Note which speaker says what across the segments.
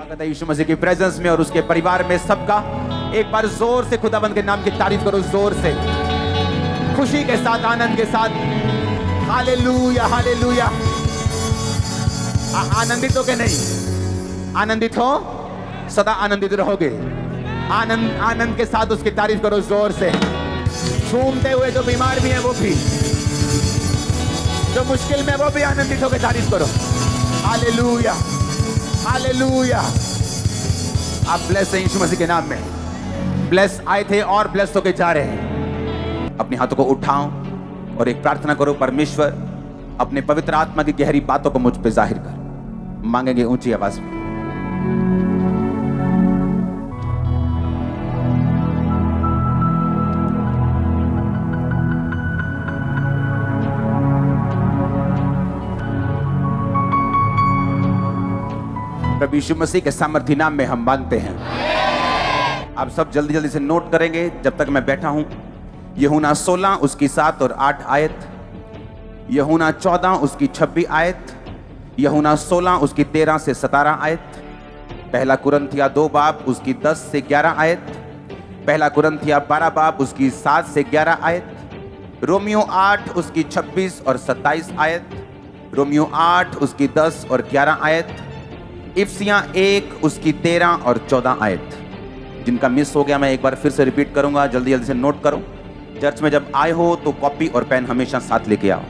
Speaker 1: स्वागत है यीशु मसीह की प्रेजेंस में और उसके परिवार में सबका। एक बार जोर से खुदाबंद के नाम की तारीफ करो, जोर से, खुशी के साथ, आनंद के साथ। Hallelujah hallelujah. आनंदित हो के नहीं? आनंदित हो, सदा आनंदित रहोगे। आनंद आनंद के साथ उसकी तारीफ करो जोर से। झूमते हुए जो बीमार भी है वो भी, जो मुश्किल में वो भी आनंदित होकर तारीफ करो। Hallelujah hallelujah. आप ब्लेस हैं यीशु मसीह के नाम में। ब्लेस आए थे और ब्लेस होके जा रहे हैं। अपने हाथों को उठाओ और एक प्रार्थना करो, परमेश्वर अपने पवित्र आत्मा की गहरी बातों को मुझ पे जाहिर कर। मांगेंगे ऊंची आवाज में। प्रभु यीशु मसीह के सामर्थी नाम में हम मांगते हैं। आप सब जल्दी जल्दी से नोट करेंगे जब तक मैं बैठा हूं। यूहन्ना 16 उसकी 7 और 8 आयत, यूहन्ना 14 उसकी 26 आयत, यूहन्ना 16 उसकी 13 से 17 आयत, पहला कुरिन्थिया 2 बाब उसकी 10 से 11 आयत, पहला कुरिन्थिया 12 बाब उसकी 7 से 11 आयत, रोमियो 8 उसकी 26 और 27 आयत, रोमियो 8 उसकी 10 और 11 आयत, इफिसियां 1 उसकी 13 और 14 आयत। जिनका मिस हो गया मैं एक बार फिर से रिपीट करूंगा, जल्दी जल्दी से नोट करो। चर्च में जब आए हो तो कॉपी और पेन हमेशा साथ लेके आओ।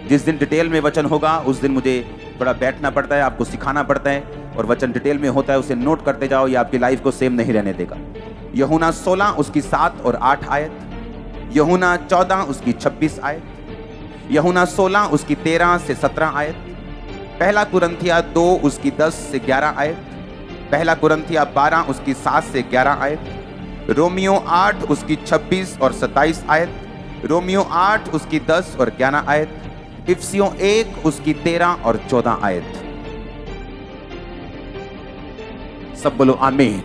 Speaker 1: जिस दिन डिटेल में वचन होगा उस दिन मुझे थोड़ा बैठना पड़ता है, आपको सिखाना पड़ता है, और वचन डिटेल में होता है उसे नोट करते जाओ, ये आपकी लाइफ को सेम नहीं रहने देगा। यूहन्ना 16 उसकी 7 और 8 आयत, यूहन्ना 14 उसकी 26 आयत, यूहन्ना 16 उसकी 13 से 17 आयत, पहला कुरिन्थिया 2 उसकी 10 से 11 आयत, पहला कुरिन्थिया 12 उसकी 7 से 11 आयत, रोमियो 8 उसकी 26 और 27 आयत, रोमियो 8 उसकी 10 और 11 आयत, इफिसियों 1 उसकी 13 और 14 आयत। सब बोलो आमीन।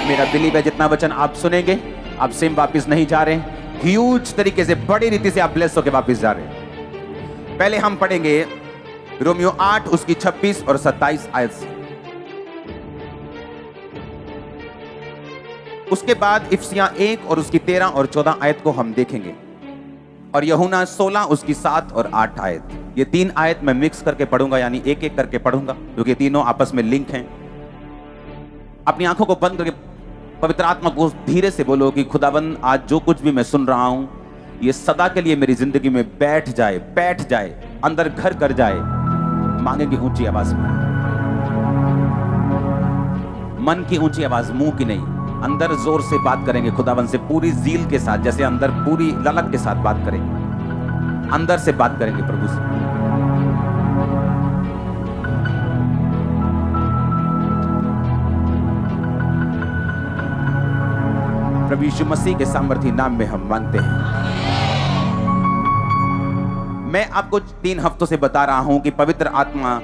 Speaker 1: मेरा बिलीव है जितना वचन आप सुनेंगे आप सेम वापस नहीं जा रहे, ह्यूज तरीके से, बड़ी रीति से आप ब्लेस होकर वापस जा रहे हैं। पहले हम पढ़ेंगे रोमियो 8 उसकी 26 और 27 आयत से, उसके बाद इफिसियां 1 और उसकी 13 और 14 आयत को हम देखेंगे, और यूहन्ना 16 उसकी 7 और 8 आयत। ये 3 आयत मैं मिक्स करके पढ़ूंगा, यानी एक एक करके पढ़ूंगा क्योंकि तीनों आपस में लिंक हैं। अपनी आंखों को बंद करके पवित्र आत्मा को धीरे से बोलो कि खुदाबंद आज जो कुछ भी मैं सुन रहा हूं ये सदा के लिए मेरी जिंदगी में बैठ जाए, अंदर घर कर जाए। मांगेंगे ऊंची आवाज में, मन की ऊंची आवाज, मुंह की नहीं। अंदर जोर से बात करेंगे खुदावन से, पूरी जील के साथ, जैसे अंदर पूरी ललक के साथ बात करेंगे, अंदर से बात करेंगे प्रभु से। प्रभु यीशु मसीह के सामर्थी नाम में हम मांगते हैं। मैं आपको 3 हफ्तों से बता रहा हूं कि पवित्र आत्मा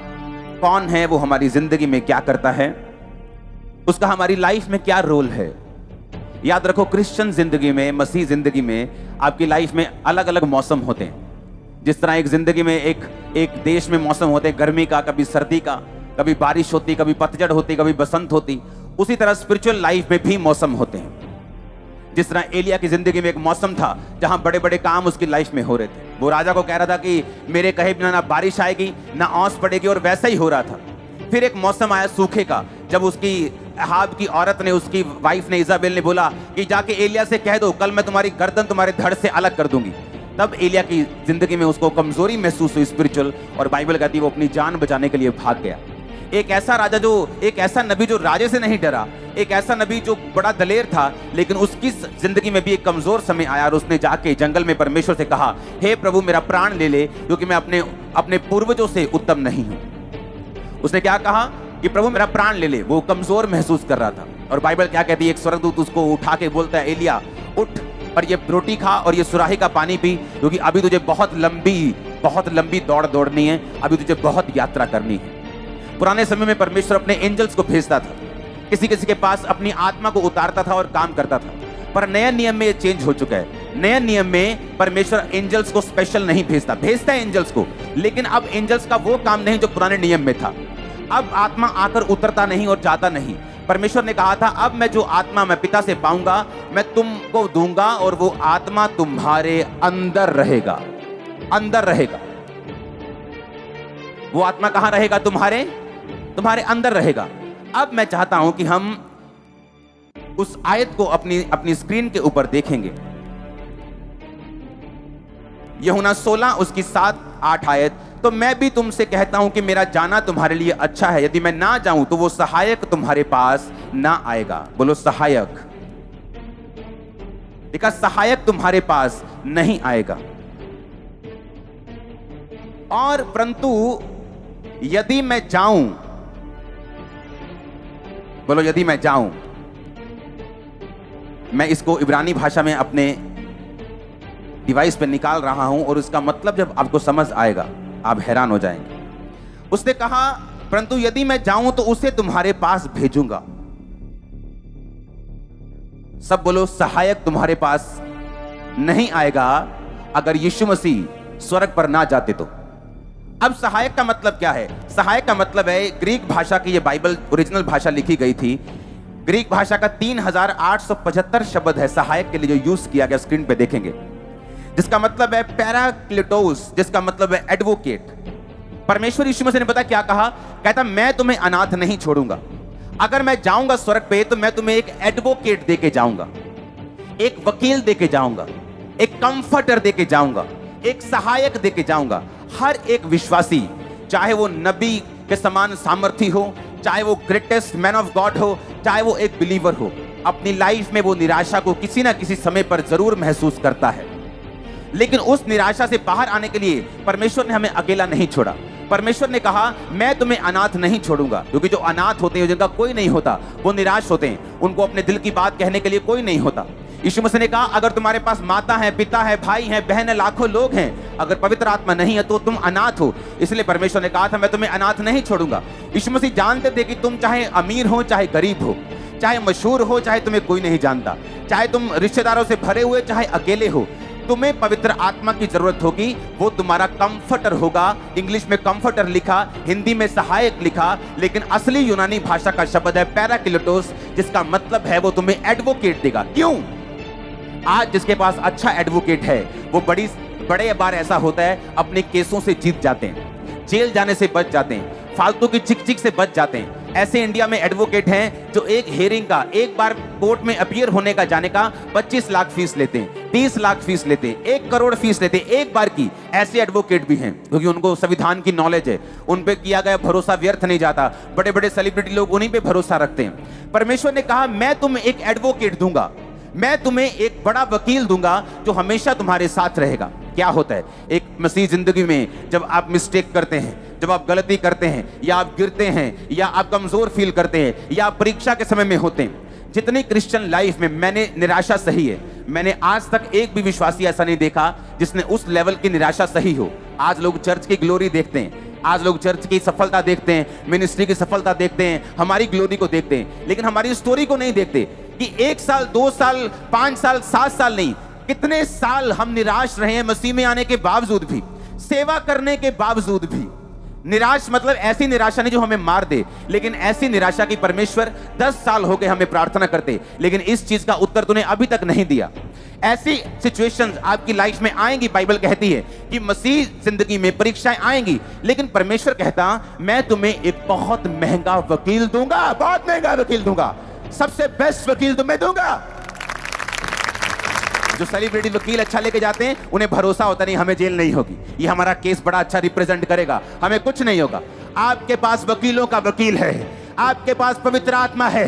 Speaker 1: कौन है, वो हमारी जिंदगी में क्या करता है, उसका हमारी लाइफ में क्या रोल है। याद रखो, क्रिश्चियन जिंदगी में, मसीह जिंदगी में, आपकी लाइफ में अलग अलग मौसम होते हैं। जिस तरह एक जिंदगी में एक देश में मौसम होते हैं, गर्मी का, कभी सर्दी का, कभी बारिश होती, कभी पतझड़ होती, कभी बसंत होती, उसी तरह स्पिरिचुअल लाइफ में भी मौसम होते हैं। जिस तरह एलिया की जिंदगी में एक मौसम था जहां बड़े बड़े काम उसकी लाइफ में हो रहे थे। वो राजा को कह रहा था कि मेरे कहे बिना ना बारिश आएगी ना ओस पड़ेगी, और वैसा ही हो रहा था। फिर एक मौसम आया सूखे का, जब उसकी अहाब की औरत ने, उसकी वाइफ ने, इजाबेल ने बोला कि जाके एलिया से कह दो कल मैं तुम्हारी गर्दन तुम्हारे धड़ से अलग कर दूंगी। तब एलिया की जिंदगी में उसको कमजोरी महसूस हुई स्पिरिचुअल, और बाइबल कहती है वो अपनी जान बचाने के लिए भाग गया। एक ऐसा राजा एक ऐसा नबी जो राजे से नहीं डरा, एक ऐसा नबी जो बड़ा दलेर था, लेकिन उसकी जिंदगी में भी एक कमजोर समय आया और उसने जाके जंगल में परमेश्वर से कहा, हे प्रभु मेरा प्राण ले ले, क्योंकि मैं अपने पूर्वजों से उत्तम नहीं हूं। उसने क्या कहा कि प्रभु मेरा प्राण ले ले। वो कमजोर महसूस कर रहा था, और बाइबल क्या कहती है, एक स्वर्गदूत उसको उठा के बोलता है, एलिया उठ और ये रोटी खा और ये सुराही का पानी पी, क्योंकि अभी तुझे बहुत लंबी दौड़ दौड़नी है, अभी तुझे बहुत यात्रा करनी है। पुराने समय में परमेश्वर अपने एंजल्स को भेजता था, किसी किसी के पास अपनी आत्मा को उतारता था और काम करता था, पर नए नियम में ये चेंज हो चुका है। नए नियम में परमेश्वर एंजल्स को स्पेशल नहीं भेजता है एंजल्स को, लेकिन अब एंजल्स का वो काम नहीं जो पुराने नियम में था। अब आत्मा आकर उतरता नहीं और जाता नहीं। परमेश्वर ने कहा था अब मैं जो आत्मा मैं पिता से पाऊंगा मैं तुमको दूंगा और वो आत्मा तुम्हारे अंदर रहेगा, अंदर रहेगा। वो आत्मा कहां रहेगा? तुम्हारे अंदर रहेगा। अब मैं चाहता हूं कि हम उस आयत को अपनी स्क्रीन के ऊपर देखेंगे। यूहन्ना 16 उसकी 7-8 आयत। तो मैं भी तुमसे कहता हूं कि मेरा जाना तुम्हारे लिए अच्छा है। यदि मैं ना जाऊं तो वो सहायक तुम्हारे पास ना आएगा। बोलो सहायक। देखा, सहायक तुम्हारे पास नहीं आएगा। और परंतु यदि मैं जाऊं, बोलो यदि मैं जाऊं। मैं इसको इब्रानी भाषा में अपने डिवाइस पे निकाल रहा हूं और उसका मतलब जब आपको समझ आएगा आप हैरान हो जाएंगे। उसने कहा परंतु यदि मैं जाऊं तो उसे तुम्हारे पास भेजूंगा। सब बोलो सहायक तुम्हारे पास नहीं आएगा अगर यीशु मसीह स्वर्ग पर ना जाते तो। अब सहायक का मतलब क्या है? सहायक का मतलब है, ग्रीक भाषा की ये बाइबल ओरिजिनल भाषा लिखी गई थी। ग्रीक भाषा का 3875 शब्द है सहायक के लिए जो यूज किया गया, स्क्रीन पे देखेंगे, जिसका मतलब है पैराक्लिटोस, जिसका मतलब है एडवोकेट। परमेश्वर यीशु मसीह ने पता क्या कहा? कहता मैं तुम्हें अनाथ नहीं छोड़ूंगा। अगर मैं जाऊंगा स्वर्ग पे तो मैं तुम्हें एक एडवोकेट देके जाऊंगा, एक वकील देके जाऊंगा, एक कंफर्टर देके जाऊंगा, एक सहायक देके जाऊंगा। हर एक विश्वासी, चाहे वो नबी के समान सामर्थी हो, चाहे वो ग्रेटेस्ट मैन ऑफ गॉड हो, चाहे वो एक बिलीवर हो, अपनी लाइफ में वो निराशा को किसी ना किसी समय पर जरूर महसूस करता है। लेकिन उस निराशा से बाहर आने के लिए परमेश्वर ने हमें अकेला नहीं छोड़ा। परमेश्वर ने कहा मैं तुम्हें अनाथ नहीं छोड़ूंगा। क्योंकि जो अनाथ होते हैं, जिनका कोई नहीं होता, वो निराश होते हैं, उनको अपने दिल की बात कहने के लिए कोई नहीं होता। यीशु मसीह ने कहा अगर तुम्हारे पास माता है, पिता है, भाई है, बहन है, लाखों लोग हैं, अगर पवित्र आत्मा नहीं है तो तुम अनाथ हो। इसलिए परमेश्वर ने कहा था मैं तुम्हें अनाथ नहीं छोड़ूंगा। यीशु मसीह जानते थे कि तुम चाहे अमीर हो, चाहे गरीब हो, चाहे मशहूर हो, चाहे तुम्हें कोई नहीं जानता, चाहे तुम रिश्तेदारों से भरे हुए, चाहे अकेले हो, तुम्हें पवित्र आत्मा की जरूरत होगी। वो तुम्हारा कंफर्टर होगा। इंग्लिश में कंफर्टर लिखा, हिंदी में सहायक लिखा, लेकिन असली यूनानी भाषा का शब्द है पैराक्लिटोस, जिसका मतलब है वो तुम्हें एडवोकेट देगा। क्यों? आज जिसके पास अच्छा एडवोकेट है वो बड़े बार ऐसा होता है अपने केसों से जीत जाते हैं, जेल जाने से बच जाते हैं, फालतू की चिक से बच जाते हैं। ऐसे इंडिया में एडवोकेट हैं जो एक हेयरिंग का, एक बार कोर्ट में अपीयर होने का जाने का 25 लाख फीस लेते हैं, 30 लाख फीस लेते हैं, 1 करोड़ फीस लेते हैं एक बार की। ऐसे एडवोकेट भी हैं क्योंकि उनको संविधान की नॉलेज है, उन पे किया गया भरोसा व्यर्थ नहीं जाता। बड़े बड़े सेलिब्रिटी लोग उन्हीं पे भरोसा रखते हैं। परमेश्वर ने कहा मैं तुम्हें एक एडवोकेट दूंगा, मैं तुम्हें एक बड़ा वकील दूंगा जो हमेशा तुम्हारे साथ रहेगा। क्या होता है एक मसीह जिंदगी में, जब आप मिस्टेक करते हैं, जब आप गलती करते हैं, या आप गिरते हैं, या आप कमजोर फील करते हैं, या आप परीक्षा के समय में होते हैं। जितनी क्रिश्चियन लाइफ में मैंने निराशा सही है, मैंने आज तक एक भी विश्वासी ऐसा नहीं देखा जिसने उस लेवल की निराशा सही हो। आज लोग चर्च की ग्लोरी देखते हैं, आज लोग चर्च की सफलता देखते हैं, मिनिस्ट्री की सफलता देखते हैं, हमारी ग्लोरी को देखते हैं, लेकिन हमारी स्टोरी को नहीं देखते कि 1 साल, 2 साल, 5 साल, 7 साल नहीं, कितने साल हम निराश रहे हैं मसीह में आने के बावजूद भी, सेवा करने के बावजूद भी। निराश मतलब ऐसी निराशा नहीं जो हमें मार दे, लेकिन ऐसी निराशा की परमेश्वर 10 साल हो गए हमें प्रार्थना करते, लेकिन इस चीज का उत्तर तूने अभी तक नहीं दिया। ऐसी सिचुएशंस आपकी लाइफ में आएंगी। बाइबल कहती है कि मसीह जिंदगी में परीक्षाएं आएंगी, लेकिन परमेश्वर कहता मैं तुम्हें एक बहुत महंगा वकील दूंगा, बहुत महंगा वकील दूंगा, सबसे बेस्ट वकील तुम्हें दूंगा। जो सेलिब्रिटी वकील अच्छा लेके जाते हैं उन्हें भरोसा होता नहीं हमें जेल नहीं होगी, ये हमारा केस बड़ा अच्छा रिप्रेजेंट करेगा, हमें कुछ नहीं होगा। आपके पास वकीलों का वकील है, आपके पास पवित्र आत्मा है,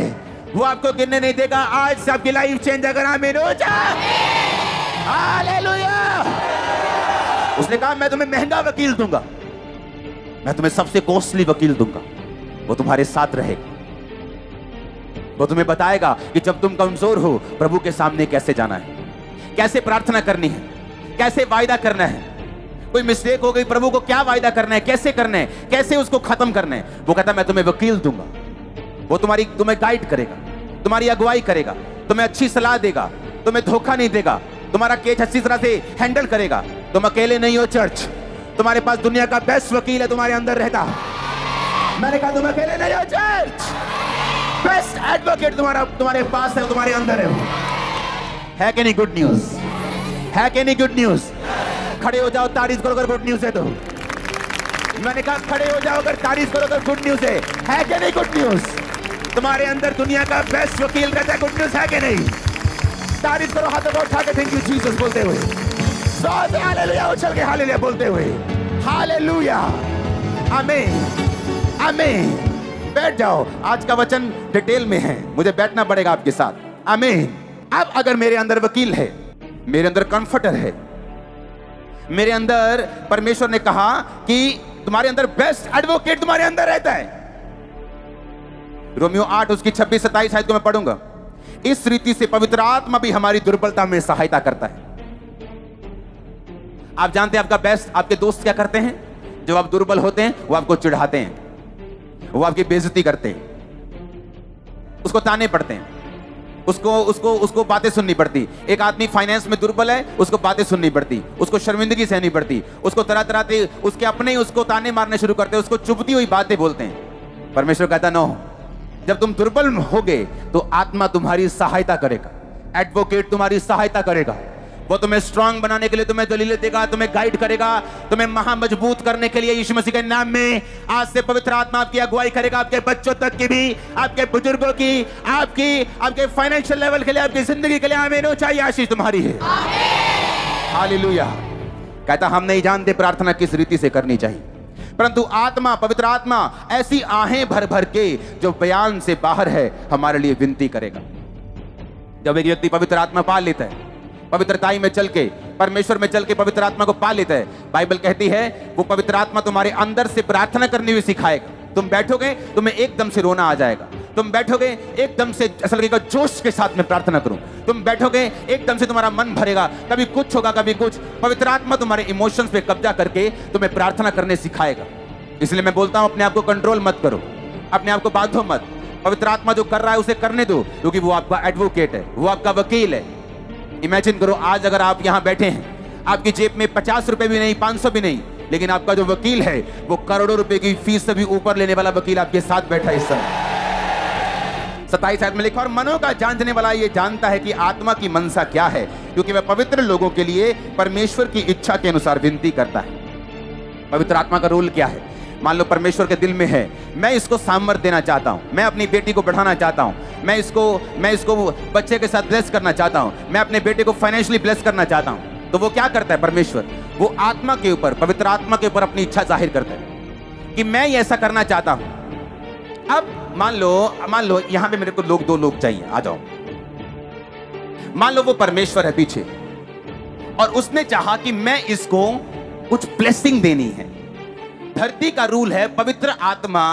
Speaker 1: वो आपको गिरने नहीं देगा। आज से आपकी लाइफ चेंज अगर आमीन हो जाए, हालेलुया। उसने कहा मैं तुम्हें महंगा वकील दूंगा, मैं तुम्हें सबसे कॉस्टली वकील दूंगा, वो तुम्हारे साथ रहेगा, वो तुम्हें बताएगा कि जब तुम कमजोर हो प्रभु के सामने कैसे जाना है, कैसे प्रार्थना करनी है, कैसे वायदा करना है। कोई मिस्टेक हो गई, प्रभु को क्या वायदा करना है, कैसे करना है, कैसे उसको खत्म करना है। वो कहता मैं तुम्हें वकील दूंगा, वो तुम्हें गाइड करेगा, तुम्हारी अगुवाई करेगा, तुम्हें अच्छी सलाह देगा, तुम्हें धोखा नहीं देगा, तुम्हारा केस अच्छी तरह से हैंडल करेगा। तुम अकेले नहीं हो चर्च, तुम्हारे पास दुनिया का बेस्ट वकील है तुम्हारे अंदर रहता। मैंने कहा तुम अकेले नहीं हो चर्च, बेस्ट एडवोकेट तुम्हारे पास है, तुम्हारे अंदर है कि नहीं? गुड न्यूज है कि नहीं? Good news. खड़े हो जाओ, तारीफ करो अगर गुड न्यूज है तो। मैंने कहा खड़े हो जाओ अगर तारीफ करो अगर गुड न्यूज है कि नहीं? Good news. तुम्हारे अंदर दुनिया का बेस्ट वकील रहता है, गुड न्यूज है कि नहीं? तारीफ करो, हाथों को उठा के थैंक यू जीसस बोलते हुए, हालेलुया उछल के हालेलुया बोलते हुए, हालेलुया, आमीन आमीन। बैठ जाओ, आज का वचन डिटेल में है, मुझे बैठना पड़ेगा आपके साथ। आमीन। अब अगर मेरे अंदर वकील है, मेरे अंदर कंफर्टर है, मेरे अंदर परमेश्वर ने कहा कि तुम्हारे अंदर बेस्ट एडवोकेट तुम्हारे अंदर रहता है। रोमियो 8 उसकी 26-27 आयत को मैं पढ़ूंगा। इस रीति से पवित्र आत्मा भी हमारी दुर्बलता में सहायता करता है। आप जानते हैं आपका बेस्ट, आपके दोस्त क्या करते हैं? जब आप दुर्बल होते हैं वो आपको चिढ़ाते हैं, वो आपकी बेइज्जती करते हैं, उसको ताने पड़ते हैं, उसको बातें सुननी पड़ती। एक आदमी फाइनेंस में दुर्बल है, उसको बातें सुननी पड़ती, उसको शर्मिंदगी सहनी पड़ती, उसको तरह तरह के उसके अपने ही उसको ताने मारने शुरू करते हैं, उसको चुभती हुई बातें बोलते हैं। परमेश्वर कहता नो, जब तुम दुर्बल होगे तो आत्मा तुम्हारी सहायता करेगा, एडवोकेट तुम्हारी सहायता करेगा, वो तुम्हें स्ट्रांग बनाने के लिए तुम्हें दलीलें देगा, तुम्हें गाइड करेगा, तुम्हें महा मजबूत करने के लिए यीशु मसीह के नाम में आज से पवित्र आत्मा आपकी अगुवाई करेगा, आपके बच्चों तक की भी, आपके बुजुर्गों की, आपके फाइनेंशियल लेवल के लिए, आपकी जिंदगी के लिए। आमीन। ऊंचाई आशीष तुम्हारी है। हालेलुया। कहता हम नहीं जानते प्रार्थना किस रीति से करनी चाहिए, परंतु आत्मा, पवित्र आत्मा ऐसी आहें भर भर के जो बयान से बाहर है हमारे लिए विनती करेगा। जब एक व्यक्ति पवित्र आत्मा पा लेता है, पवित्रताई में चल के, परमेश्वर में चल के पवित्र आत्मा को पा लेता है, बाइबल कहती है वो पवित्र आत्मा तुम्हारे अंदर से प्रार्थना करनी भी सिखाएगा। तुम बैठोगे, तुम्हें एकदम से रोना आ जाएगा, तुम बैठोगे एकदम से ऐसा लगेगा जोश के साथ में प्रार्थना करूं, तुम बैठोगे एकदम से तुम्हारा मन भरेगा, कभी कुछ होगा कभी कुछ। पवित्र आत्मा तुम्हारे इमोशंस पे कब्जा करके तुम्हें प्रार्थना करने सिखाएगा। इसलिए मैं बोलता हूं अपने आप को कंट्रोल मत करो, अपने आप को बांधो मत। पवित्र आत्मा जो कर रहा है उसे करने दो, क्योंकि वो आपका एडवोकेट है, वो आपका वकील है। इमेजिन करो आज अगर आप यहां बैठे हैं, आपकी जेब में 50 रुपए भी नहीं, 500 भी नहीं, लेकिन आपका जो वकील है वो करोड़ों रुपए की फीस से भी ऊपर लेने वाला वकील आपके साथ बैठा है इस समय। 27 आयत में लिखा, और मनों का जानने वाला ये जानता है कि आत्मा की मनसा क्या है, क्योंकि वह पवित्र लोगों के लिए परमेश्वर की इच्छा के अनुसार विनती करता है। पवित्र आत्मा का रोल क्या है? मान लो परमेश्वर के दिल में है, मैं इसको सामर्थ देना चाहता हूं, मैं अपनी बेटी को बढ़ाना चाहता हूं, मैं इसको बच्चे के साथ ब्लेस करना चाहता हूं, मैं अपने बेटे को फाइनेंशियली ब्लेस करना चाहता हूं। तो वो क्या करता है? परमेश्वर वो आत्मा के ऊपर, पवित्र आत्मा के ऊपर अपनी इच्छा जाहिर करता है कि मैं ये ऐसा करना चाहता हूं। अब मान लो यहां पे मेरे को दो लोग चाहिए, आ जाओ। मान लो वो परमेश्वर है पीछे, और उसने चाहा कि मैं इसको कुछ ब्लेसिंग देनी है। धरती का रूल है, पवित्र आत्मा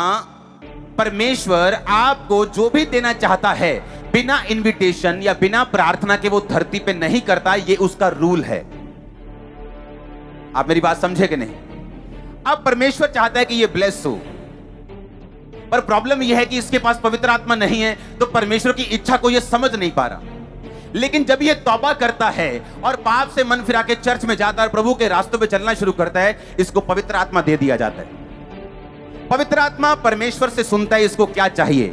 Speaker 1: परमेश्वर आपको जो भी देना चाहता है बिना इनविटेशन या बिना प्रार्थना के वो धरती पे नहीं करता, ये उसका रूल है। आप मेरी बात समझे कि नहीं? अब परमेश्वर चाहता है कि ये ब्लेस हो, पर प्रॉब्लम यह है कि इसके पास पवित्र आत्मा नहीं है, तो परमेश्वर की इच्छा को ये समझ नहीं पा रहा। लेकिन जब ये तौबा करता है और पाप से मन फिरा के चर्च में जाता है और प्रभु के रास्तों पे चलना शुरू करता है, इसको पवित्र आत्मा दे दिया जाता है। पवित्र आत्मा परमेश्वर से सुनता है इसको क्या चाहिए,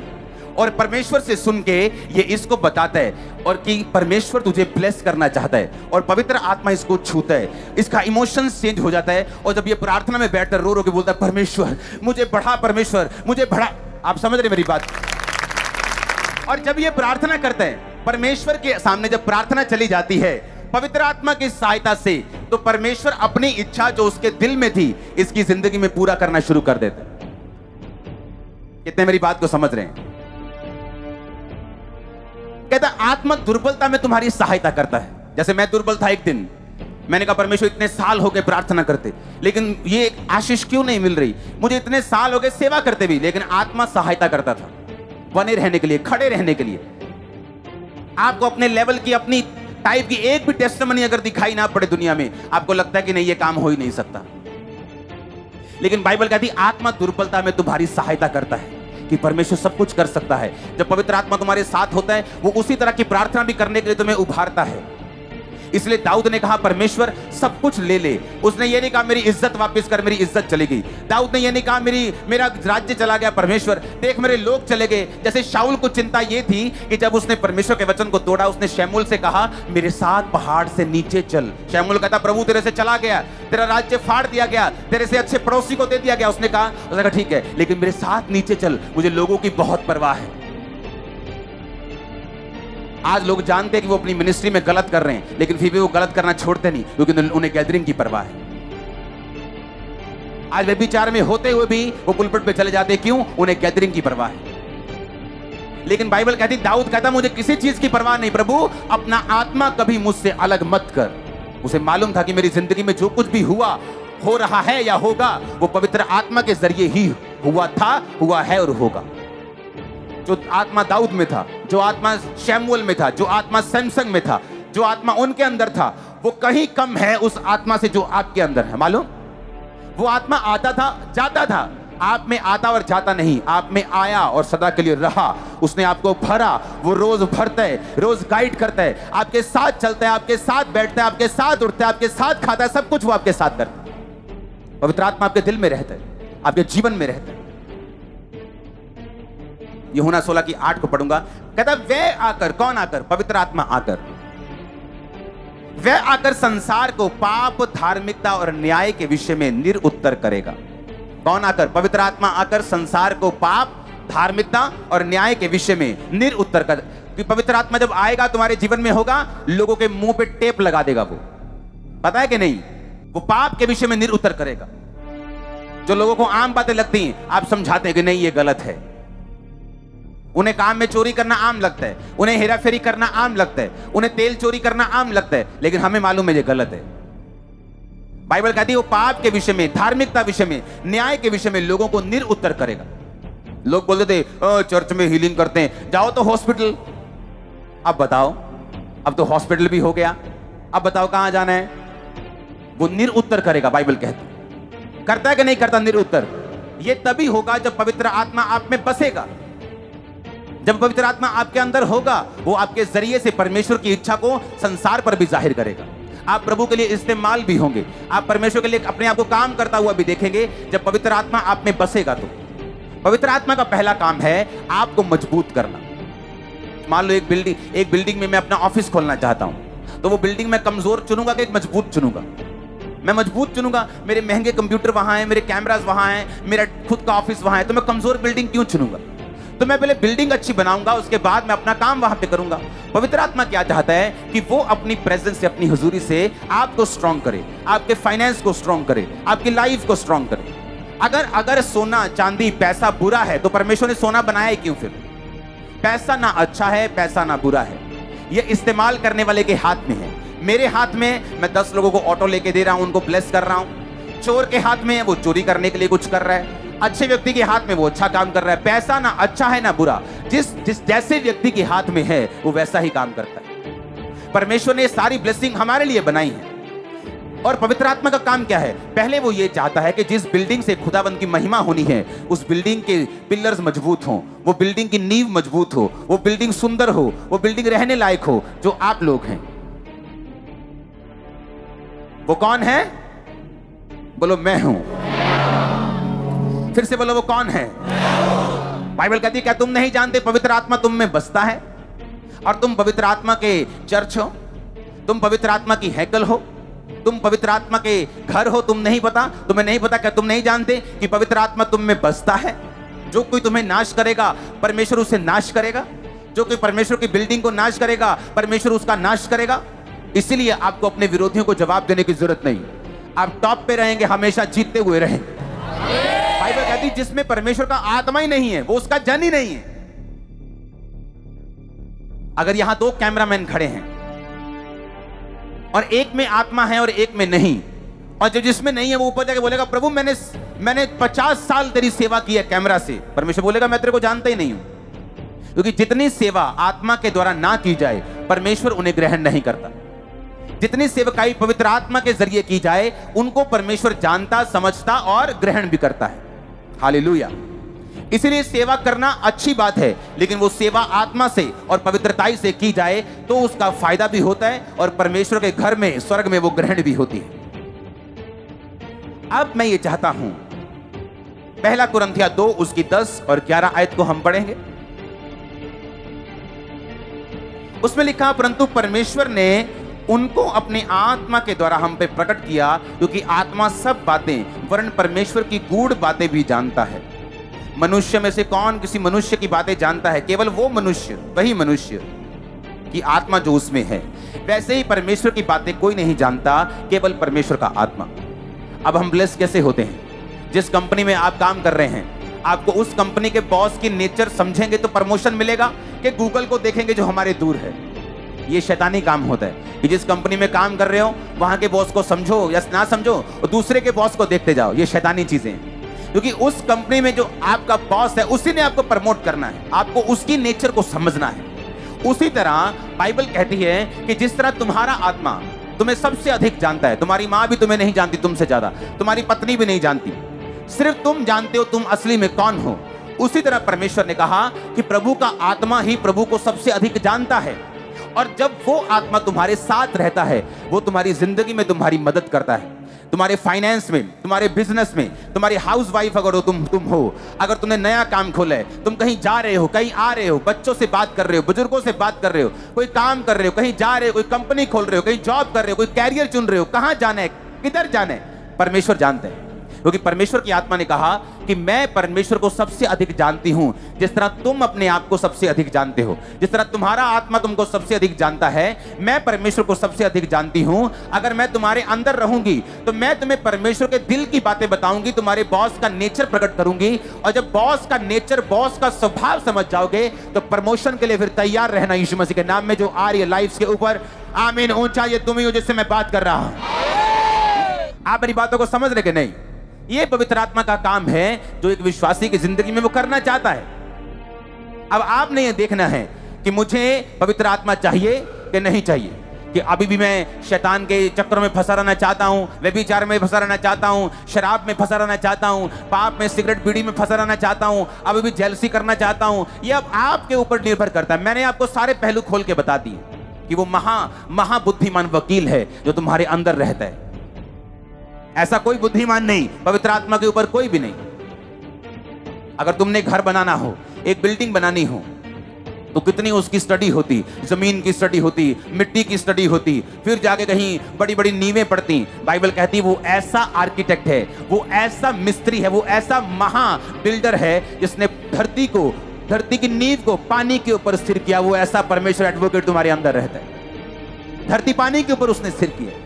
Speaker 1: और परमेश्वर से सुन के ये इसको बताता है और कि परमेश्वर तुझे ब्लेस करना चाहता है, और पवित्र आत्मा इसको छूता है, इसका इमोशंस चेंज हो जाता है, और जब ये प्रार्थना में बैठकर रो रो के बोलता है परमेश्वर मुझे बढ़ा, परमेश्वर मुझे बढ़ा। आप समझ रहे मेरी बात? और जब ये प्रार्थना करता है परमेश्वर के सामने, जब प्रार्थना चली जाती है पवित्र आत्मा की सहायता से, तो परमेश्वर अपनी इच्छा जो उसके दिल में थी इसकी जिंदगी में पूरा करना शुरू कर देता है। कितने मेरी बात को समझ रहे हैं? कहता आत्मा दुर्बलता में तुम्हारी सहायता करता है। जैसे मैं दुर्बल था, एक दिन मैंने कहा परमेश्वर इतने साल हो गए प्रार्थना करते, लेकिन ये आशीष क्यों नहीं मिल रही? मुझे इतने साल हो गए सेवा करते भी, लेकिन आत्मा सहायता करता था बने रहने के लिए, खड़े रहने के लिए। आपको अपने लेवल की, अपनी टाइप की एक भी टेस्टिमनी अगर दिखाई ना पड़े दुनिया में, आपको लगता है कि नहीं ये काम हो ही नहीं सकता। लेकिन बाइबल कहती है आत्मा दुर्बलता में तुम्हारी सहायता करता है कि परमेश्वर सब कुछ कर सकता है। जब पवित्र आत्मा तुम्हारे साथ होता है वो उसी तरह की प्रार्थना भी करने के लिए तुम्हें उभारता है। इसलिए दाऊद ने कहा परमेश्वर सब कुछ ले ले। उसने ये नहीं कहा मेरी इज्जत वापस कर, मेरी इज्जत चली गई। दाऊद ने ये नहीं कहा मेरा राज्य चला गया, परमेश्वर देख मेरे लोग चले गए। जैसे शाऊल को चिंता ये थी कि जब उसने परमेश्वर के वचन को तोड़ा, उसने शमूएल से कहा मेरे साथ पहाड़ से नीचे चल। शमूएल कहता प्रभु तेरे से चला गया, तेरा राज्य फाड़ दिया गया, तेरे से अच्छे पड़ोसी को दे दिया गया। उसने कहा ठीक है, लेकिन मेरे साथ नीचे चल, मुझे लोगों की बहुत परवाह है। आज लोग जानते हैं कि वो अपनी मिनिस्ट्री में गलत कर रहे हैं, लेकिन फिर भी वो गलत करना छोड़ते नहीं, क्योंकि उन्हें गैदरिंग की परवाह है। आज व्यभिचार में होते हुए भी वो पुलपिट पे चले जाते, क्यों? उन्हें गैदरिंग की परवाह है। लेकिन बाइबल कहती, दाऊद कहता मुझे किसी चीज की परवाह नहीं प्रभु, अपना आत्मा कभी मुझसे अलग मत कर। उसे मालूम था कि मेरी जिंदगी में जो कुछ भी हुआ, हो रहा है या होगा, वो पवित्र आत्मा के जरिए ही हुआ था, हुआ है और होगा। जो आत्मा दाऊद में था, जो आत्मा शमूएल में था, जो आत्मा सैमसन में था, जो आत्मा उनके अंदर था, वो कहीं कम है उस आत्मा से जो आपके अंदर है। मालूम? वो आत्मा आता था, जाता था, आप में आता और जाता नहीं, आप में आया और सदा के लिए रहा। उसने आपको भरा, वो रोज भरता है, रोज गाइड करता है, आपके साथ चलता है, आपके साथ बैठता है, आपके साथ उठता है, आपके साथ खाता है, सब कुछ वो आपके साथ करता है। पवित्र आत्मा आपके दिल में रहता है, आपके जीवन में रहता है। यूहन्ना 16:8 को पढ़ूंगा। कहता वह आकर, कौन आकर? पवित्र आत्मा आकर, वह आकर संसार को पाप, धार्मिकता और न्याय के विषय में निरुत्तर करेगा। कौन आकर? पवित्र आत्मा आकर संसार को पाप, धार्मिकता और न्याय के विषय में निरुत्तर कर। पवित्र आत्मा जब आएगा तुम्हारे जीवन में होगा, लोगों के मुंह पे टेप लगा देगा। वो पता है कि नहीं? वो पाप के विषय में निरुत्तर करेगा। जो लोगों को आम बातें लगती हैं, आप समझाते हैं कि नहीं ये गलत है। उन्हें काम में चोरी करना आम लगता है, उन्हें हेरा फेरी करना आम लगता है, उन्हें तेल चोरी करना आम लगता है, लेकिन हमें मालूम है ये गलत है। बाइबल कहती है वो पाप के विषय में, धार्मिकता विषय में, न्याय के विषय में लोगों को निरुत्तर करेगा। लोग बोलते थे चर्च में हीलिंग करते हैं, जाओ तो हॉस्पिटल। अब बताओ, अब तो हॉस्पिटल भी हो गया, अब बताओ कहां जाना है? वो निरुत्तर करेगा। बाइबल कहती करता है कि नहीं करता निरुत्तर? ये तभी होगा जब पवित्र आत्मा आप में बसेगा। जब पवित्र आत्मा आपके अंदर होगा, वो आपके जरिए से परमेश्वर की इच्छा को संसार पर भी जाहिर करेगा। आप प्रभु के लिए इस्तेमाल भी होंगे, आप परमेश्वर के लिए अपने आप को काम करता हुआ भी देखेंगे जब पवित्र आत्मा आप में बसेगा। तो पवित्र आत्मा का पहला काम है आपको मजबूत करना। मान लो एक बिल्डिंग में मैं अपना ऑफिस खोलना चाहता हूं, तो वो बिल्डिंग मैं कमजोर चुनूंगा कि एक मजबूत चुनूंगा? मैं मजबूत चुनूंगा। मेरे महंगे कंप्यूटर वहां हैं, मेरे कैमरास वहां हैं, मेरा खुद का ऑफिस वहां है, तो मैं कमजोर बिल्डिंग क्यों चुनूंगा? तो मैं पहले बिल्डिंग अच्छी बनाऊंगा, उसके बाद मैं अपना काम वहां पे करूंगा। पवित्र आत्मा क्या चाहता है कि वो अपनी प्रेजेंस से, अपनी हुजूरी से आपको स्ट्रांग करे, आपके फाइनेंस को स्ट्रांग करे, आपकी लाइफ को स्ट्रांग करे। अगर सोना, चांदी, पैसा बुरा है तो परमेश्वर ने सोना बनाया ही क्यों? फिर पैसा ना अच्छा है, पैसा ना बुरा है, ये इस्तेमाल करने वाले के हाथ में है। मेरे हाथ में मैं 10 लोगों को ऑटो लेके दे रहा हूं, उनको ब्लेस कर रहा हूं। चोर के हाथ में है, वो चोरी करने के लिए कुछ कर रहा है। अच्छे व्यक्ति के हाथ में वो अच्छा काम कर रहा है। पैसा ना अच्छा है ना बुरा, जिस जैसे व्यक्ति के हाथ में है वो वैसा ही काम करता है। परमेश्वर ने सारी ब्लेसिंग हमारे लिए बनाई है। और पवित्र आत्मा का काम क्या है? पहले वो ये चाहता है कि जिस बिल्डिंग से खुदावंद की महिमा होनी है, उस बिल्डिंग के पिलर्स मजबूत हों, वो बिल्डिंग की नींव मजबूत हो, वो बिल्डिंग सुंदर हो, वो बिल्डिंग रहने लायक हो, जो आप लोग हैं। वो कौन है? बोलो मैं हूं। फिर से बोलो वो कौन है? बाइबल कहती है क्या तुम नहीं जानते पवित्र आत्मा तुम में बसता है और तुम पवित्र आत्मा के चर्च हो, तुम पवित्र आत्मा की हैकल हो, तुम पवित्र आत्मा के घर हो? तुम नहीं पता? तुम्हें नहीं पता? क्या तुम नहीं जानते कि पवित्र आत्मा तुम में बसता है? जो कोई तुम्हें नाश करेगा, परमेश्वर उसे नाश करेगा। जो कोई परमेश्वर की बिल्डिंग को नाश करेगा, परमेश्वर उसका नाश करेगा। इसीलिए आपको अपने विरोधियों को जवाब देने की जरूरत नहीं। आप टॉप पे रहेंगे, हमेशा जीतते हुए रहेंगे। बाइबल कहती है जिसमें परमेश्वर का आत्मा ही नहीं है, वो उसका जन ही नहीं है। अगर यहां 2 कैमरामैन खड़े हैं और एक में आत्मा है और एक में नहीं, और जो जिसमें नहीं है वो ऊपर जाके बोलेगा प्रभु मैंने 50 साल तेरी सेवा की है कैमरा से, परमेश्वर बोलेगा मैं तेरे को जानता ही नहीं हूं। क्योंकि जितनी सेवा आत्मा के द्वारा ना की जाए, परमेश्वर उन्हें ग्रहण नहीं करता। जितनी सेवकाई पवित्र आत्मा के जरिए की जाए, उनको परमेश्वर जानता, समझता और ग्रहण भी करता है। हालेलुया। इसीलिए सेवा करना अच्छी बात है, लेकिन वो सेवा आत्मा से और पवित्रताई से की जाए तो उसका फायदा भी होता है और परमेश्वर के घर में, स्वर्ग में वो ग्रहण भी होती है। अब मैं ये चाहता हूं, पहला कुरिन्थिया 2 उसकी 10 और 11 आयत को हम पढ़ेंगे। उसमें लिखा, परंतु परमेश्वर ने उनको अपने आत्मा के द्वारा हम पे प्रकट किया, क्योंकि आत्मा सब बातें वरन परमेश्वर की गूढ़ बातें भी जानता है। मनुष्य में से कौन किसी मनुष्य की बातें जानता है? केवल वो मनुष्य, वही मनुष्य की आत्मा जो उसमें है। वैसे ही परमेश्वर की बातें कोई नहीं जानता, केवल परमेश्वर का आत्मा। अब हम ब्लेस कैसे होते हैं? जिस कंपनी में आप काम कर रहे हैं, आपको उस कंपनी के बॉस की नेचर समझेंगे तो प्रमोशन मिलेगा, कि गूगल को देखेंगे जो हमारे दूर है? ये शैतानी काम होता है कि जिस कंपनी में काम कर रहे हो वहां के बॉस को समझो या ना समझो और दूसरे के बॉस को देखते जाओ। ये शैतानी चीजें हैं, क्योंकि उस कंपनी में जो आपका बॉस है उसी ने आपको प्रमोट करना है, आपको उसकी नेचर को समझना है। उसी तरह बाइबल कहती है कि जिस तरह तुम्हारा आत्मा तुम्हें सबसे अधिक जानता है, तुम्हारी मां भी तुम्हें नहीं जानती तुमसे ज्यादा, तुम्हारी पत्नी भी नहीं जानती, सिर्फ तुम जानते हो तुम असली में कौन हो। उसी तरह परमेश्वर ने कहा कि प्रभु का आत्मा ही प्रभु को सबसे अधिक जानता है, और जब वो आत्मा तुम्हारे साथ रहता है, वो तुम्हारी जिंदगी में तुम्हारी मदद करता है, तुम्हारे फाइनेंस में, तुम्हारे बिजनेस में, तुम्हारी हाउस वाइफ अगर तुम हो, अगर तुमने नया काम खोला है, तुम कहीं जा रहे हो, कहीं आ रहे हो, बच्चों से बात कर रहे हो, बुजुर्गों से बात कर रहे हो, कोई काम कर रहे हो, कहीं जा रहे हो, कोई कंपनी खोल रहे हो, कहीं जॉब कर रहे हो, कोई कैरियर चुन रहे हो, कहां जाना है, किधर जाना है, परमेश्वर जानते हैं। क्योंकि परमेश्वर की आत्मा ने कहा कि मैं परमेश्वर को सबसे अधिक जानती हूं, जिस तरह तुम अपने आप को सबसे अधिक जानते हो, जिस तरह तुम्हारा आत्मा तुमको सबसे अधिक जानता है, मैं परमेश्वर को सबसे अधिक जानती हूं। अगर मैं तुम्हारे अंदर रहूंगी तो मैं तुम्हें परमेश्वर के दिल की बातें बताऊंगी, तुम्हारे बॉस का नेचर प्रकट करूंगी, और जब बॉस का नेचर, बॉस का स्वभाव समझ जाओगे तो प्रमोशन के लिए फिर तैयार रहना। यीशु मसीह के नाम में जो आ रही है लाइफ के ऊपर, आमीन। ऊंचा ये तुम ही हो जिससे मैं बात कर रहा हूं। आप मेरी बातों को समझ रहे कि नहीं? ये पवित्र आत्मा का काम है जो एक विश्वासी की जिंदगी में वो करना चाहता है। अब आपने ये देखना है कि मुझे पवित्र आत्मा चाहिए कि नहीं चाहिए, कि अभी भी मैं शैतान के चक्करों में फंसा रहना चाहता हूं, व्यभिचार में फंसा रहना चाहता हूं, शराब में फंसा रहना चाहता हूं, पाप में, सिगरेट बीड़ी में फंसा रहना चाहता हूं, अभी भी जेलसी करना चाहता हूं। ये अब आपके ऊपर निर्भर करता है। मैंने आपको सारे पहलू खोल के बता दिए कि वो महाबुद्धिमान वकील है जो तुम्हारे अंदर रहता है। ऐसा कोई बुद्धिमान नहीं पवित्र आत्मा के ऊपर, कोई भी नहीं। अगर तुमने घर बनाना हो, एक बिल्डिंग बनानी हो, तो कितनी उसकी स्टडी होती, जमीन की स्टडी होती, मिट्टी की स्टडी होती, फिर जाके कहीं बड़ी बड़ी नींवें पड़ती। बाइबल कहती है वो ऐसा आर्किटेक्ट है, वो ऐसा मिस्त्री है, वो ऐसा महा बिल्डर है जिसने धरती की नींव को पानी के ऊपर स्थिर किया। वो ऐसा परमेश्वर एडवोकेट तुम्हारे अंदर रहता है। धरती पानी के ऊपर उसने स्थिर किया।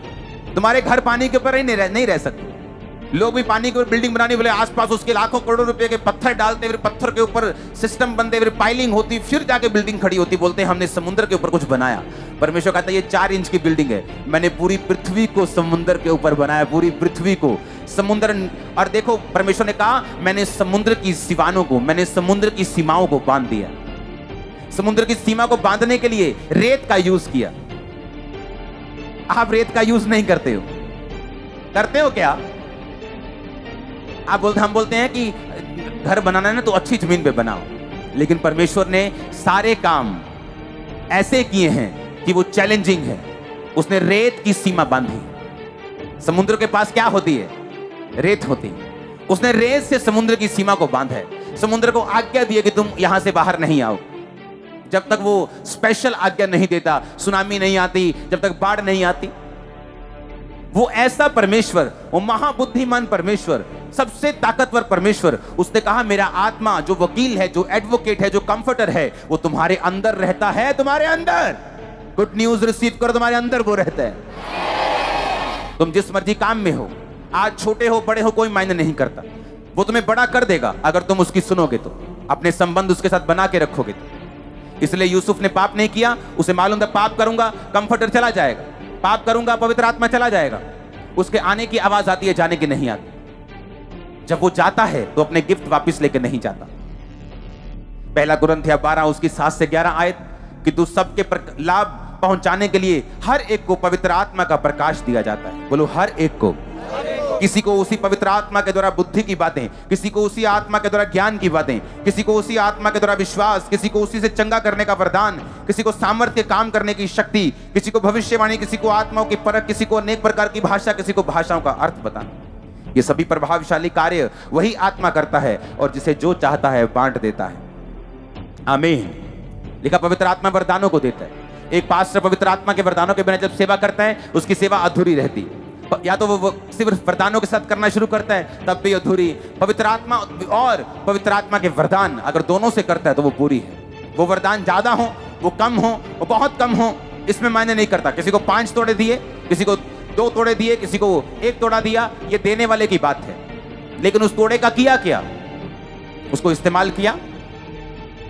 Speaker 1: तुम्हारे घर पानी के ऊपर नहीं रह सकते। लोग भी पानी के ऊपर बिल्डिंग बनाने बोले, आसपास उसके लाखों करोड़ों रुपए के पत्थर डालते, फिर पत्थर के ऊपर सिस्टम बनते, फिर पाइलिंग होती, फिर जाके बिल्डिंग खड़ी होती। बोलते हैं हमने समुद्र के ऊपर कुछ बनाया। परमेश्वर कहता है ये 4 इंच की बिल्डिंग है, मैंने पूरी पृथ्वी को समुद्र के ऊपर बनाया, पूरी पृथ्वी को समुद्र। और देखो परमेश्वर ने कहा मैंने समुद्र की सीमाओं को, मैंने समुद्र की सीमाओं को बांध दिया। समुद्र की सीमा को बांधने के लिए रेत का यूज किया। आप रेत का यूज नहीं करते हो, करते हो क्या? हम बोलते हैं कि घर बनाना है ना तो अच्छी जमीन पे बनाओ, लेकिन परमेश्वर ने सारे काम ऐसे किए हैं कि वो चैलेंजिंग है। उसने रेत की सीमा बांधी। समुद्र के पास क्या होती है? रेत होती है। उसने रेत से समुद्र की सीमा को बांधा है। समुद्र को आज्ञा दी कि तुम यहां से बाहर नहीं आओ। जब तक वो स्पेशल आज्ञा नहीं देता, सुनामी नहीं आती, जब तक बाढ़ नहीं आती। वो ऐसा परमेश्वर, वो महाबुद्धिमान परमेश्वर, सबसे ताकतवर परमेश्वर, उसने कहा मेरा आत्मा जो वकील है, जो एडवोकेट है, जो कंफर्टर है, वो तुम्हारे अंदर रहता है। तुम्हारे अंदर गुड न्यूज रिसीव करो, तुम्हारे अंदर वो रहता है। तुम जिस मर्जी काम में हो, आज छोटे हो बड़े हो कोई मायने नहीं करता, वो तुम्हें बड़ा कर देगा अगर तुम उसकी सुनोगे तो, अपने संबंध उसके साथ बना के रखोगे तो। इसलिए यूसुफ ने पाप नहीं किया, उसे मालूम था पाप करूंगा कंफर्टर चला जाएगा, पाप करूंगा पवित्र आत्मा चला जाएगा। उसके आने की आवाज आती है, जाने की नहीं आती। जब वो जाता है तो अपने गिफ्ट वापस लेके नहीं जाता। पहला कुरिन्थिया 12 उसकी 7 से 11 आयत कि तू सबके लाभ पहुंचाने के लिए हर एक को पवित्र आत्मा का प्रकाश दिया जाता है। बोलो हर एक को। किसी को उसी पवित्र आत्मा के द्वारा बुद्धि की बातें, किसी को उसी आत्मा के द्वारा ज्ञान की बातें, किसी को उसी आत्मा के द्वारा विश्वास, किसी को उसी से चंगा करने का वरदान, किसी को सामर्थ्य काम करने की शक्ति, किसी को भविष्यवाणी, किसी को आत्माओं की परख, किसी को अनेक प्रकार की भाषा, किसी को भाषाओं का अर्थ बताना। ये सभी प्रभावशाली कार्य वही आत्मा करता है और जिसे जो चाहता है बांट देता है। आमीन। लिखा पवित्र आत्मा वरदानों को देता है। एक पास्टर पवित्र आत्मा के वरदानों के बिना जब सेवा करता है उसकी सेवा अधूरी रहती है। या तो वो सिर्फ वरदानों के साथ करना शुरू करता है तब भी अधूरी। पवित्र आत्मा और पवित्र आत्मा के वरदान अगर दोनों से करता है तो वो पूरी है। वो वरदान ज्यादा हो, वो कम हो, वो बहुत कम हो, इसमें मायने नहीं करता। किसी को 5 तोड़े दिए, किसी को 2 तोड़े दिए, किसी को 1 तोड़ा दिया, ये देने वाले की बात है। लेकिन उस तोड़े का किया क्या? उसको इस्तेमाल किया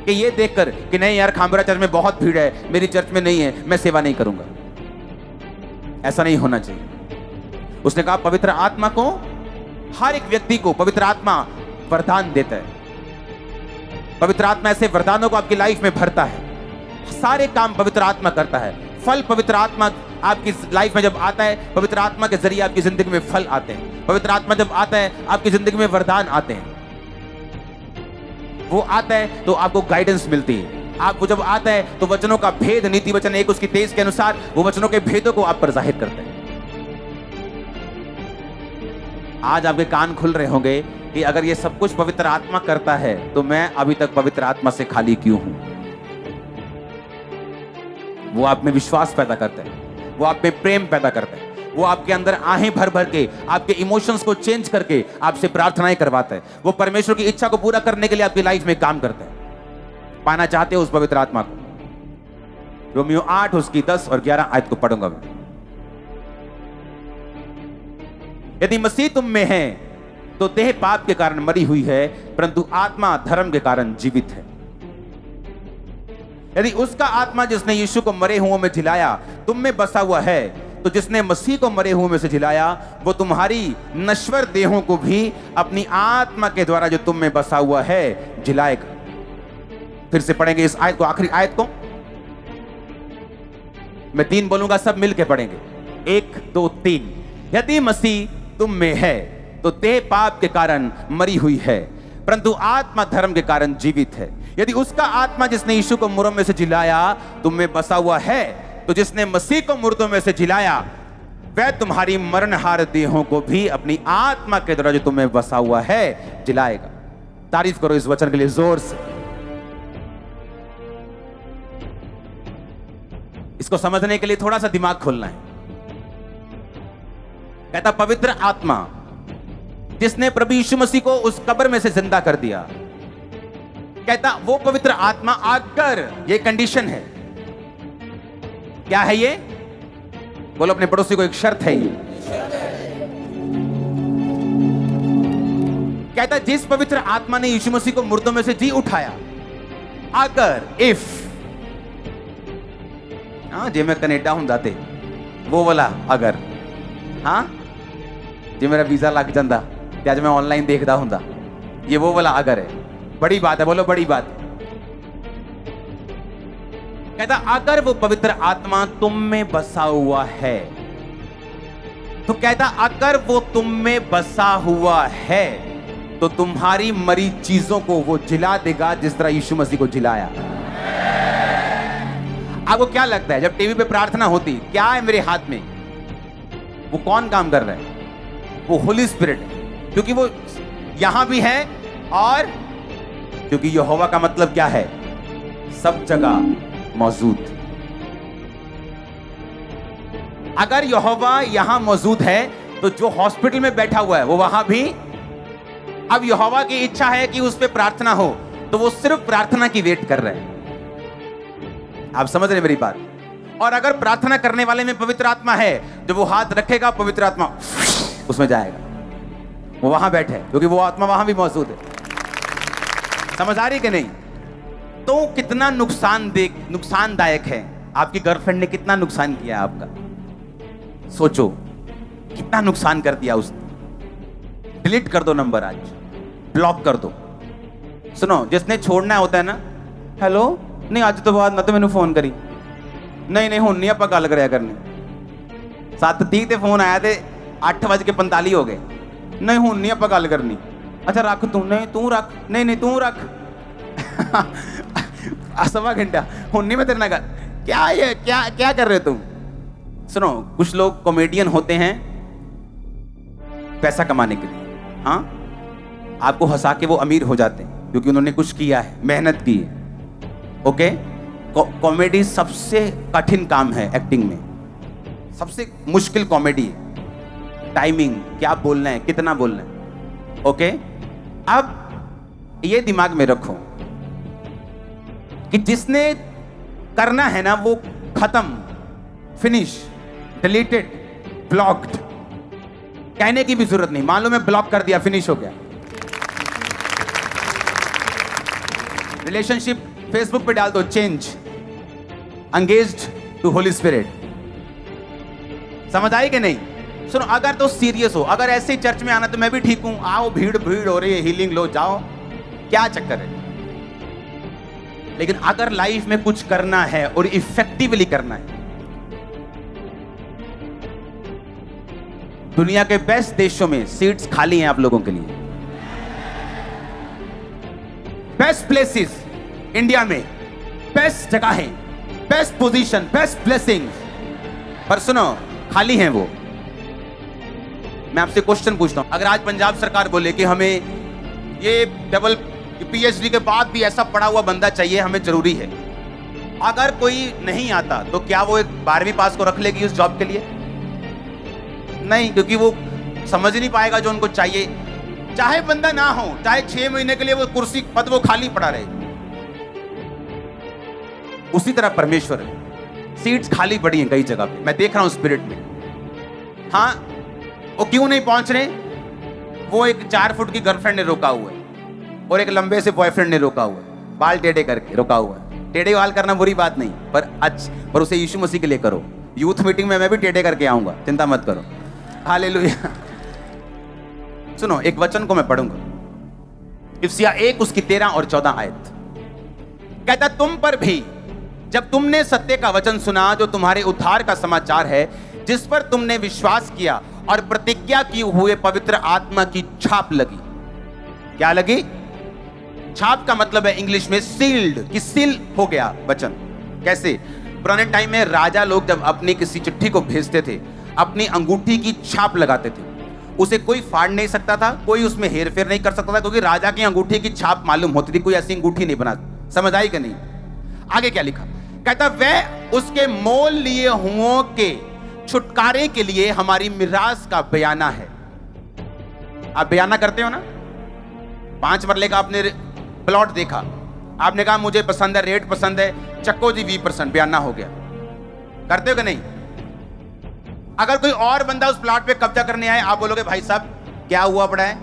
Speaker 1: कि ये देखकर कि नहीं यार खामरा चर्च में बहुत भीड़ है, मेरी चर्च में नहीं है, मैं सेवा नहीं करूंगा। ऐसा नहीं होना चाहिए। उसने कहा पवित्र आत्मा को, हर एक व्यक्ति को पवित्र आत्मा वरदान देता है। पवित्र आत्मा ऐसे वरदानों को आपकी लाइफ में भरता है। सारे काम पवित्र आत्मा करता है। फल पवित्र आत्मा आपकी लाइफ में जब आता है, पवित्र आत्मा के जरिए आपकी जिंदगी में फल आते हैं। पवित्र आत्मा जब आता है आपकी जिंदगी में वरदान आते हैं। वो आता है तो आपको गाइडेंस मिलती है। आप वो जब आता है तो वचनों का भेद, नीति वचन 1 उसकी 23 के अनुसार वो वचनों के भेदों को आप पर जाहिर करते हैं। आज आपके कान खुल रहे होंगे कि अगर ये सब कुछ पवित्र आत्मा करता है तो मैं अभी तक पवित्र आत्मा से खाली क्यों हूं? वो आप में विश्वास पैदा करता है, वो आप में प्रेम पैदा करता है, वो आपके अंदर आहें भर भर के आपके इमोशंस को चेंज करके आपसे प्रार्थनाएं करवाता है। वो परमेश्वर की इच्छा को पूरा करने के लिए आपकी लाइफ में काम करता है। पाना चाहते हो उस पवित्र आत्मा को? रोमियो 8 उसकी 10 और 11 आयत को पढ़ूंगा मैं। यदि मसीह तुम में है तो देह पाप के कारण मरी हुई है, परंतु आत्मा धर्म के कारण जीवित है। यदि उसका आत्मा जिसने यीशु को मरे हुओं में जिलाया तुम में बसा हुआ है, तो जिसने मसीह को मरे हुओं में से जिलाया वो तुम्हारी नश्वर देहों को भी अपनी आत्मा के द्वारा जो तुम में बसा हुआ है जिलाएगा। फिर से पढ़ेंगे इस आयत को, आखिरी आयत को। मैं 3 बोलूंगा, सब मिलके पढ़ेंगे। 1 2 3। यदि मसीह तुम में है तो देह पाप के कारण मरी हुई है, परंतु आत्मा धर्म के कारण जीवित है। यदि उसका आत्मा जिसने यीशु को मुर्दों में से जिलाया तुम में बसा हुआ है, तो जिसने मसीह को मुर्दों में से जिलाया वह तुम्हारी मरणहार देहों को भी अपनी आत्मा के द्वारा जो तुम्हें बसा हुआ है जिलाएगा। तारीफ करो इस वचन के लिए जोर से। इसको समझने के लिए थोड़ा सा दिमाग खोलना है। कहता पवित्र आत्मा जिसने प्रभु यीशु मसीह को उस कब्र में से जिंदा कर दिया, कहता वो पवित्र आत्मा अगर, ये कंडीशन है, क्या है ये? बोलो अपने पड़ोसी को, एक शर्त है ये। कहता जिस पवित्र आत्मा ने यीशु मसीह को मुर्दों में से जी उठाया, अगर, इफ, हाँ जे मैं कनेडा हूं जाते वो बोला अगर, हाँ जे मेरा वीजा लग जाता ते अज मैं ऑनलाइन देखता हूं, ये वो वाला अगर है। बड़ी बात है, बोलो बड़ी बात। कहता अगर वो पवित्र आत्मा तुम में बसा हुआ है, तो कहता अगर वो तुम में बसा हुआ है तो तुम्हारी मरी चीजों को वो जिला देगा जिस तरह यीशु मसीह को जिलाया। आपको क्या लगता है जब टीवी पे प्रार्थना होती क्या है मेरे हाथ में? वो कौन काम कर रहा है? वो होली स्पिरिट, क्योंकि वो यहां भी है और क्योंकि यहोवा का मतलब क्या है? सब जगह मौजूद। अगर यहोवा यहां मौजूद है तो जो हॉस्पिटल में बैठा हुआ है वो वहां भी। अब यहोवा की इच्छा है कि उस पे प्रार्थना हो तो वो सिर्फ प्रार्थना की वेट कर रहे हैं। आप समझ रहे मेरी बात? और अगर प्रार्थना करने वाले में पवित्र आत्मा है, जब वो हाथ रखेगा पवित्र आत्मा उसमें जाएगा, वो वहां बैठे क्योंकि वो आत्मा वहां भी मौजूद है। समझ आ रही कि नहीं? तो कितना नुकसानदायक है। आपकी गर्लफ्रेंड ने कितना नुकसान किया आपका, सोचो कितना नुकसान कर दिया उसने। डिलीट कर दो नंबर, आज ब्लॉक कर दो। सुनो, जिसने छोड़ना होता है ना, हेलो नहीं आज तो बाद ना तो मैंने फोन करी, नहीं हुण नहीं आप गल कराया करनी। 7:30 ते फोन आया थे 8:45 हो गए। नहीं हूं नहीं आप गल करनी। अच्छा रख तू, नहीं तू रख, नहीं नहीं तू रख। सवा घंटा हूं नहीं मैं तेरे ना क्या ये क्या क्या कर रहे हो तुम? सुनो, कुछ लोग कॉमेडियन होते हैं पैसा कमाने के लिए। हाँ, आपको हंसा के वो अमीर हो जाते हैं क्योंकि उन्होंने कुछ किया है, मेहनत की है। ओके, कॉमेडी सबसे कठिन काम है एक्टिंग में, सबसे मुश्किल कॉमेडी है। टाइमिंग, क्या बोलना है, कितना बोलना है। ओके, अब ये दिमाग में रखो कि जिसने करना है ना वो खत्म, फिनिश, डिलीटेड, ब्लॉक्ड। कहने की भी जरूरत नहीं, मान लो मैं ब्लॉक कर दिया, फिनिश हो गया। रिलेशनशिप फेसबुक पे डाल दो, change, engaged to Holy Spirit. समझ आई कि नहीं? सुनो, अगर तो सीरियस हो, अगर ऐसे ही चर्च में आना तो मैं भी ठीक हूं, आओ, भीड़ भीड़ हो रही है, हीलिंग लो, जाओ, क्या चक्कर है। लेकिन अगर लाइफ में कुछ करना है और इफेक्टिवली करना है, दुनिया के बेस्ट देशों में सीट्स खाली हैं आप लोगों के लिए। बेस्ट प्लेसेस इंडिया में, बेस्ट जगह है, बेस्ट पोजीशन, बेस्ट ब्लेसिंग्स, पर सुनो खाली हैं वो। मैं आपसे क्वेश्चन पूछता हूं, अगर आज पंजाब सरकार बोले कि हमें ये डबल पीएचडी के बाद भी ऐसा पढ़ा हुआ बंदा चाहिए, हमें जरूरी है, अगर कोई नहीं आता तो क्या वो एक 12वीं पास को रख लेगी उस जॉब के लिए? नहीं, क्योंकि वो समझ नहीं पाएगा जो उनको चाहिए। चाहे बंदा ना हो, चाहे 6 महीने के लिए वो कुर्सी पद वो खाली पड़ा रहे। उसी तरह परमेश्वर है, सीट्स खाली पड़ी हैं कई जगह पे, मैं देख रहा हूं स्पिरिट में। हाँ, वो क्यों नहीं पहुंच रहे? वो एक 4 फुट की गर्लफ्रेंड ने रोका हुआ है और एक लंबे से बॉयफ्रेंड ने रोका हुआ है, बाल टेढ़े करके रोका हुआ है। टेढ़े बाल करना बुरी बात नहीं, पर उसे यीशु मसीह के लिए करो। यूथ मीटिंग में मैं भी टेढ़े करके आऊंगा, चिंता मत करो। हालेलुया। सुनो, एक वचन को मैं पढ़ूंगा, इफिसियाँ 1 उसकी 13 और 14 आयत। कहता, तुम पर भी जब तुमने सत्य का वचन सुना जो तुम्हारे उद्धार का समाचार है, जिस पर तुमने विश्वास किया और प्रतिज्ञा की हुए पवित्र आत्मा की छाप लगी। क्या लगी? छाप का मतलब है इंग्लिश में सील्ड, कि सील हो गया वचन। कैसे? पुराने टाइम में राजा लोग जब अपनी किसी चिट्ठी को भेजते थे, अपनी अंगूठी की छाप लगाते थे। उसे कोई फाड़ नहीं सकता था, कोई उसमें हेरफेर नहीं कर सकता था, क्योंकि राजा की अंगूठी की छाप मालूम होती थी, कोई ऐसी अंगूठी नहीं बना। समझ आई कि नहीं? आगे क्या लिखा? कहता, वह उसके मोल लिए हुओं के छुटकारे के लिए हमारी मिरास का बयाना है। आप बयाना करते हो ना? 5 मरले का आपने प्लॉट देखा, आपने कहा मुझे पसंद है, रेट पसंद है, चक्को जी 20%, बयाना हो गया। करते हो कि नहीं? अगर कोई और बंदा उस प्लॉट पे कब्जा करने आए, आप बोलोगे भाई साहब क्या हुआ पड़ा है?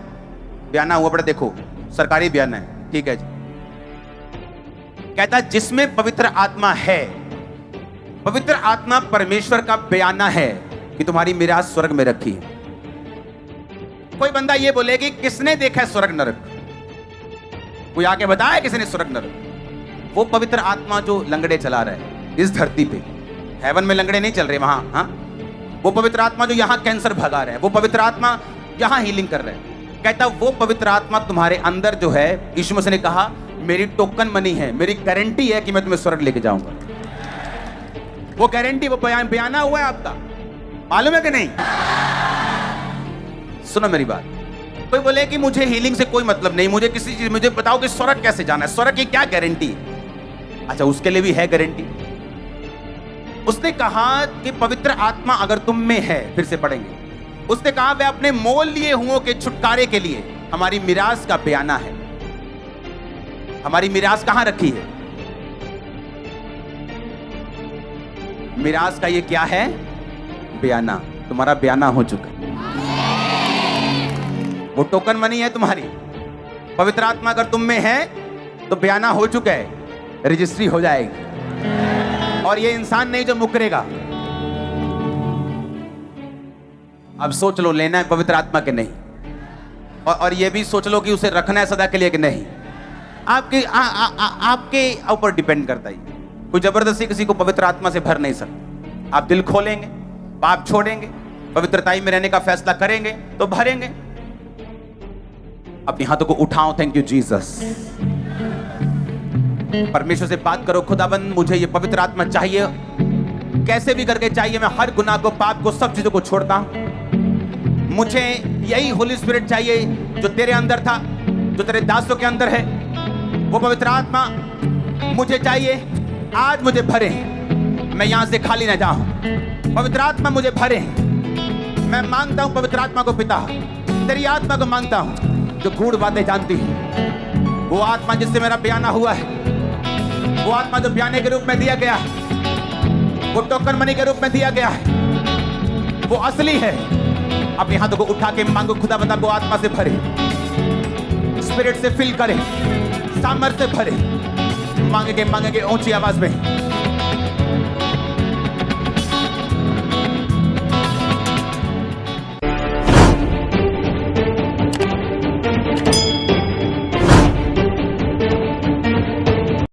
Speaker 1: बयाना हुआ पड़ा, देखो सरकारी बयाना है, ठीक है जी। कहता, जिसमें पवित्र आत्मा है, पवित्र आत्मा परमेश्वर का बयाना है कि तुम्हारी मिरास स्वर्ग में रखी है। कोई बंदा ये बोले कि किसने देखा है स्वर्ग नरक? कोई आके बताया किसने स्वर्ग नरक? वो पवित्र आत्मा जो लंगड़े चला रहा है इस धरती पे। हेवन में लंगड़े नहीं चल रहे वहां, हाँ? वो पवित्र आत्मा जो यहां कैंसर भगा रहे हैं, वो पवित्र आत्मा यहां हीलिंग कर रहे हैं। कहता, वो पवित्र आत्मा तुम्हारे अंदर जो है, यीशु मसीह ने कहा मेरी टोकन मनी है, मेरी गारंटी है कि मैं तुम्हें स्वर्ग लेके जाऊंगा। वो गारंटी, वो बयाना हुआ है आपका, मालूम है कि नहीं? सुनो मेरी बात, कोई बोले कि मुझे हीलिंग से कोई मतलब नहीं, मुझे किसी चीज, मुझे बताओ कि स्वर्ग कैसे जाना है, स्वर्ग की क्या गारंटी है? अच्छा, उसके लिए भी है गारंटी। उसने कहा कि पवित्र आत्मा अगर तुम में है, फिर से पढ़ेंगे, उसने कहा वह अपने मोल लिए हुओं के छुटकारे के लिए हमारी मिरास का बयाना है। हमारी मिरास कहां रखी है? मिरास का ये क्या है? बयाना। तुम्हारा बयाना हो चुका है, वो टोकन मनी है तुम्हारी। पवित्र आत्मा अगर तुम में है तो बयाना हो चुका है, रजिस्ट्री हो जाएगी, और ये इंसान नहीं जो मुकरेगा। अब सोच लो, लेना है पवित्र आत्मा के नहीं, और ये भी सोच लो कि उसे रखना है सदा के लिए कि नहीं। आपके ऊपर डिपेंड करता है। कोई जबरदस्ती किसी को पवित्र आत्मा से भर नहीं सकता। आप दिल खोलेंगे, पाप छोड़ेंगे, पवित्रताई में रहने का फैसला करेंगे तो भरेंगे। अपने हाथों को उठाओ। Thank you Jesus. परमेश्वर से बात करो, खुदाबंद मुझे ये पवित्र आत्मा चाहिए, कैसे भी करके चाहिए। मैं हर गुनाह को, पाप को, सब चीजों को छोड़ता हूं। मुझे यही होली स्पिरिट चाहिए जो तेरे अंदर था, जो तेरे दासों के अंदर है। वो पवित्र आत्मा मुझे चाहिए। आज मुझे भरे, मैं यहां से खाली ना जाऊं। पवित्र आत्मा मुझे भरे। मैं मांगता हूं पवित्र आत्मा को पिता, तेरी आत्मा को मांगता हूं जो गूढ़ बातें जानती है। वो आत्मा जिससे मेरा बयाना हुआ है, वो आत्मा जो बयाने के रूप में दिया गया है, वो टोकन मनी के रूप में दिया गया है, वो असली है। अपने हाथों को उठा के मांगो, खुदा बंदा को आत्मा से भरे, स्पिरिट से फिल करे, सामर्थ्य से भरे। मांगेंगे ऊंची आवाज में।